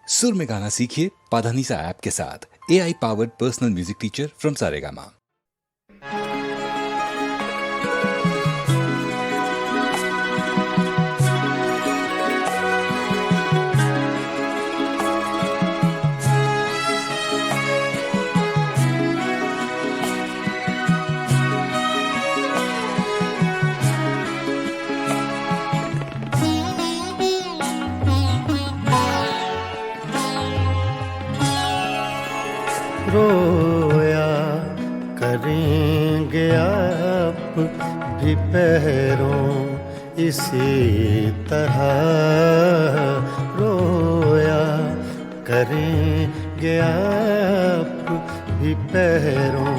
सुर में गाना सीखिए पाधानीसा ऐप के साथ। AI powered personal music teacher from Saregama. रोया करेंगे आप भी पैरों इसी तरह, रोया करेंगे आप भी पैरों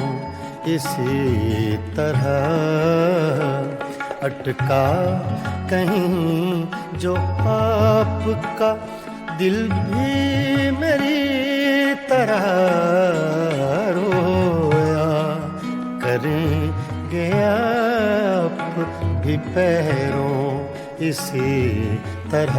इसी तरह, अटका कहीं जो आपका दिल भी मेरी तरह, रोया करेंगे आप भी पैरों इसी तरह।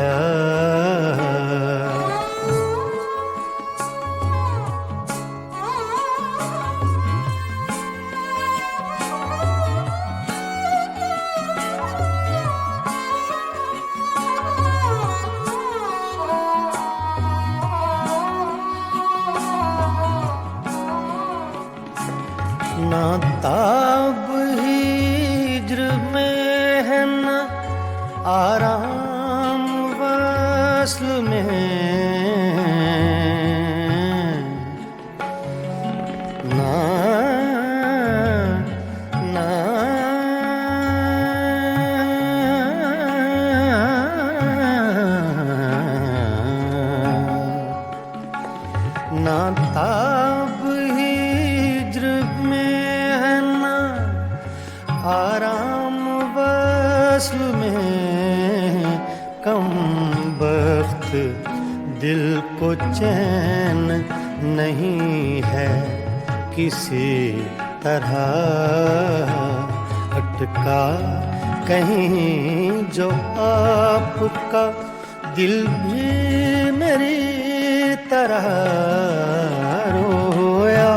ना ताब हिज्र में है ना आराम वस्ल में, ना ना ना ताब आराम वस्ल में, कम बख्त दिल को चैन नहीं है किसी तरह, अटका कहीं जो आपका दिल भी मेरी तरह, रोया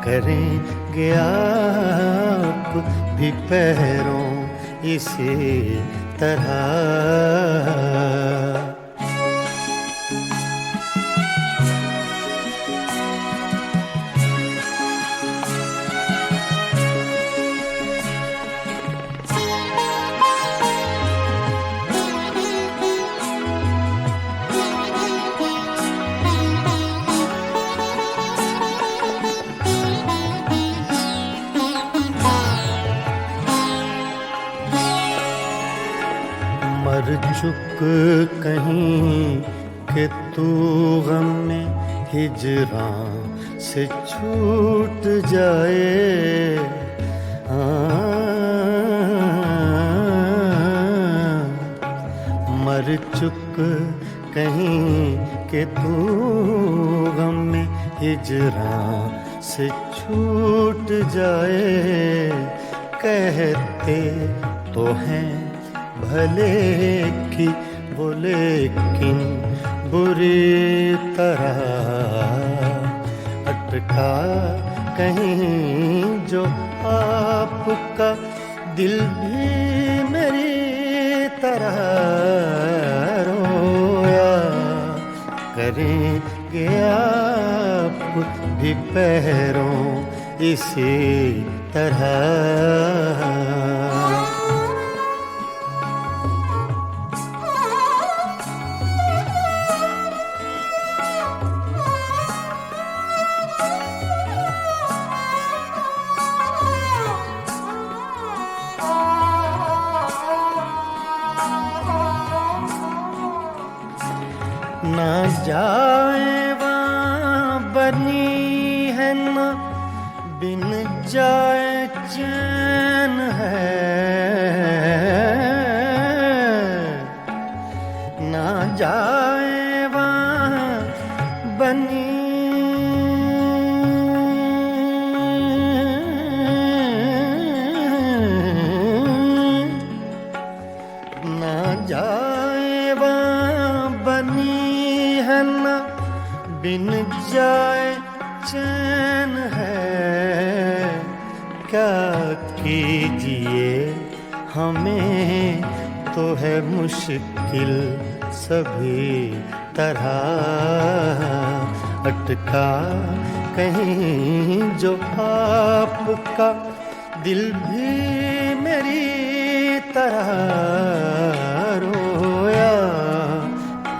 करेंगे आप भी पैरों इसी तरह। मर चुक कहीं कि तू गम में हिजरां से छूट जाए, मर चुक कहीं कि तू गम में हिजरां से छूट जाए, कहते तो हैं भले की वो लेकिन बुरी तरह, अटका कहीं जो आपका दिल भी मेरी तरह, रोया करेंगे आप भी पैरों इसी तरह। ना जाए वहाँ बनी है ना बिन जाए चैन है, ना जाए वहाँ बनी ना जाए वहाँ बनी है न बिन जाए चैन है, क्या कीजिए हमें तो है मुश्किल सभी तरह, अटका कहीं जो आपका दिल भी मेरी तरह रोया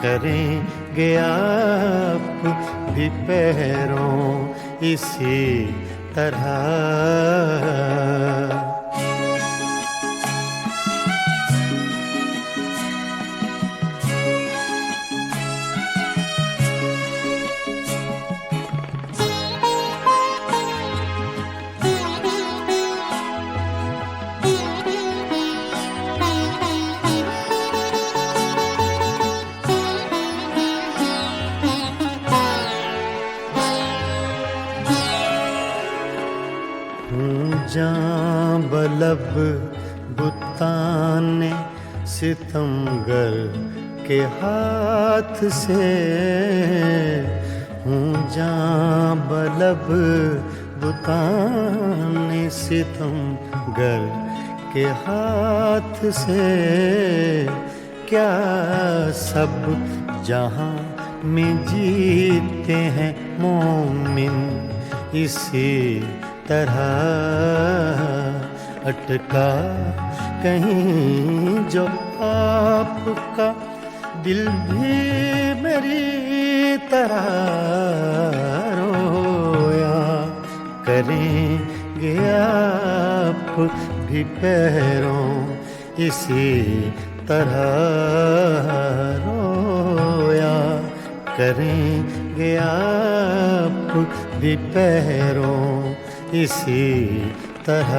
करेंगे आप भी पैरों इसी तरह। जां बलब बुताने सितमगर के हाथ से, हूँ जां बलब बुताने सितमगर के हाथ से, क्या सब जहाँ में जीते हैं मोमिन इसी तरह, अटका कहीं जो आपका दिल भी मेरी तरह रोया करेंगे आप भी पैरों इसी तरह रोया करेंगे आप भी पैरों इसी तरह।